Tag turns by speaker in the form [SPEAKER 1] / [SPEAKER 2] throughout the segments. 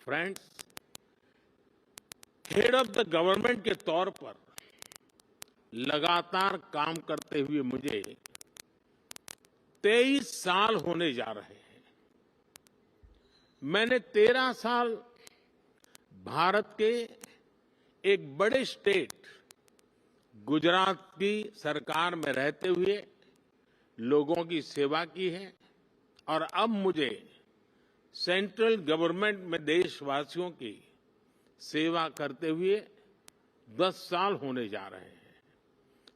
[SPEAKER 1] Friends, head of the government के तौर पर लगातार काम करते हुए मुझे 23 साल होने जा रहे हैं। मैंने 13 साल भारत के एक बड़े स्टेट गुजरात की सरकार में रहते हुए लोगों की सेवा की है और अब मुझे सेंट्रल गवर्नमेंट में देशवासियों की सेवा करते हुए 10 साल होने जा रहे हैं।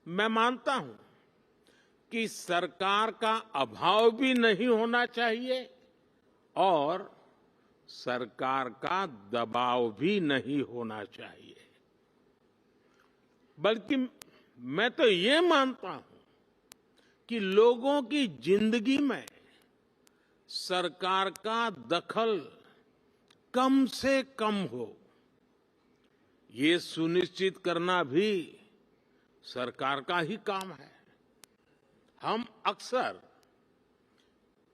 [SPEAKER 1] मैं मानता हूं कि सरकार का अभाव भी नहीं होना चाहिए और सरकार का दबाव भी नहीं होना चाहिए, बल्कि मैं तो ये मानता हूं कि लोगों की जिंदगी में सरकार का दखल कम से कम हो, ये सुनिश्चित करना भी सरकार का ही काम है। हम अक्सर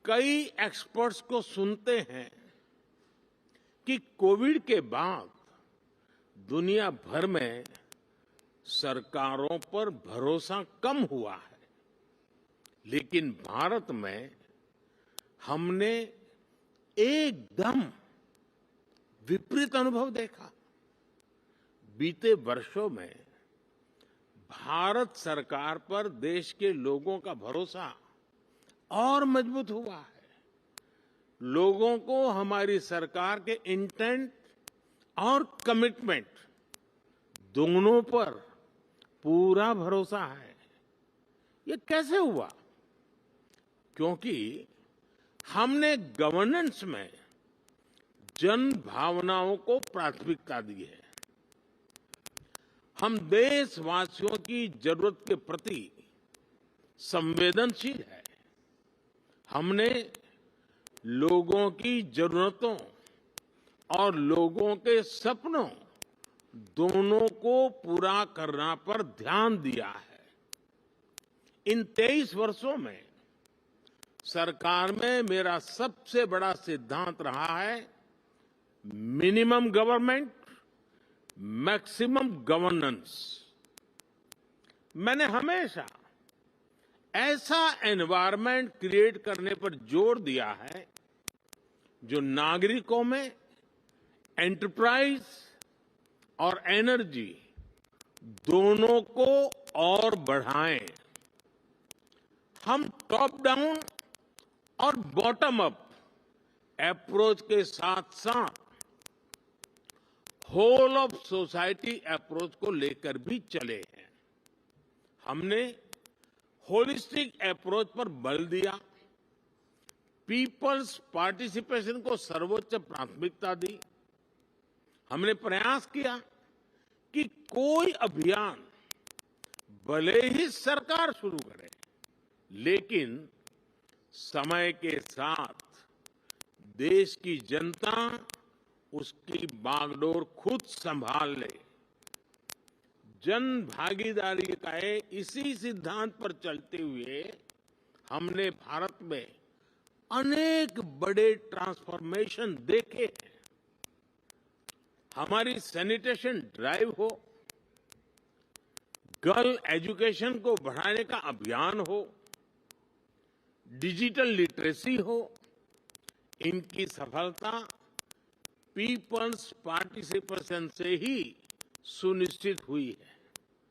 [SPEAKER 1] कई एक्सपर्ट्स को सुनते हैं कि कोविड के बाद दुनिया भर में सरकारों पर भरोसा कम हुआ है, लेकिन भारत में हमने एकदम विपरीत अनुभव देखा। बीते वर्षों में भारत सरकार पर देश के लोगों का भरोसा और मजबूत हुआ है। लोगों को हमारी सरकार के इंटेंट और कमिटमेंट दोनों पर पूरा भरोसा है। ये कैसे हुआ? क्योंकि हमने गवर्नेंस में जन भावनाओं को प्राथमिकता दी है। हम देशवासियों की जरूरत के प्रति संवेदनशील है। हमने लोगों की जरूरतों और लोगों के सपनों दोनों को पूरा करना पर ध्यान दिया है। इन 23 वर्षों में सरकार में मेरा सबसे बड़ा सिद्धांत रहा है मिनिमम गवर्नमेंट, मैक्सिमम गवर्नेंस। मैंने हमेशा ऐसा एनवायरनमेंट क्रिएट करने पर जोर दिया है जो नागरिकों में एंटरप्राइज और एनर्जी दोनों को और बढ़ाएं। हम टॉप डाउन और बॉटम अप अप्रोच के साथ साथ होल ऑफ सोसाइटी अप्रोच को लेकर भी चले हैं। हमने होलिस्टिक अप्रोच पर बल दिया, पीपल्स पार्टिसिपेशन को सर्वोच्च प्राथमिकता दी। हमने प्रयास किया कि कोई अभियान भले ही सरकार शुरू करे, लेकिन समय के साथ देश की जनता उसकी बागडोर खुद संभाल ले। जन भागीदारी का इसी सिद्धांत पर चलते हुए हमने भारत में अनेक बड़े ट्रांसफॉर्मेशन देखे हैं। हमारी सैनिटेशन ड्राइव हो, गर्ल एजुकेशन को बढ़ाने का अभियान हो, डिजिटल लिटरेसी हो, इनकी सफलता पीपल्स पार्टिसिपेशन से ही सुनिश्चित हुई है।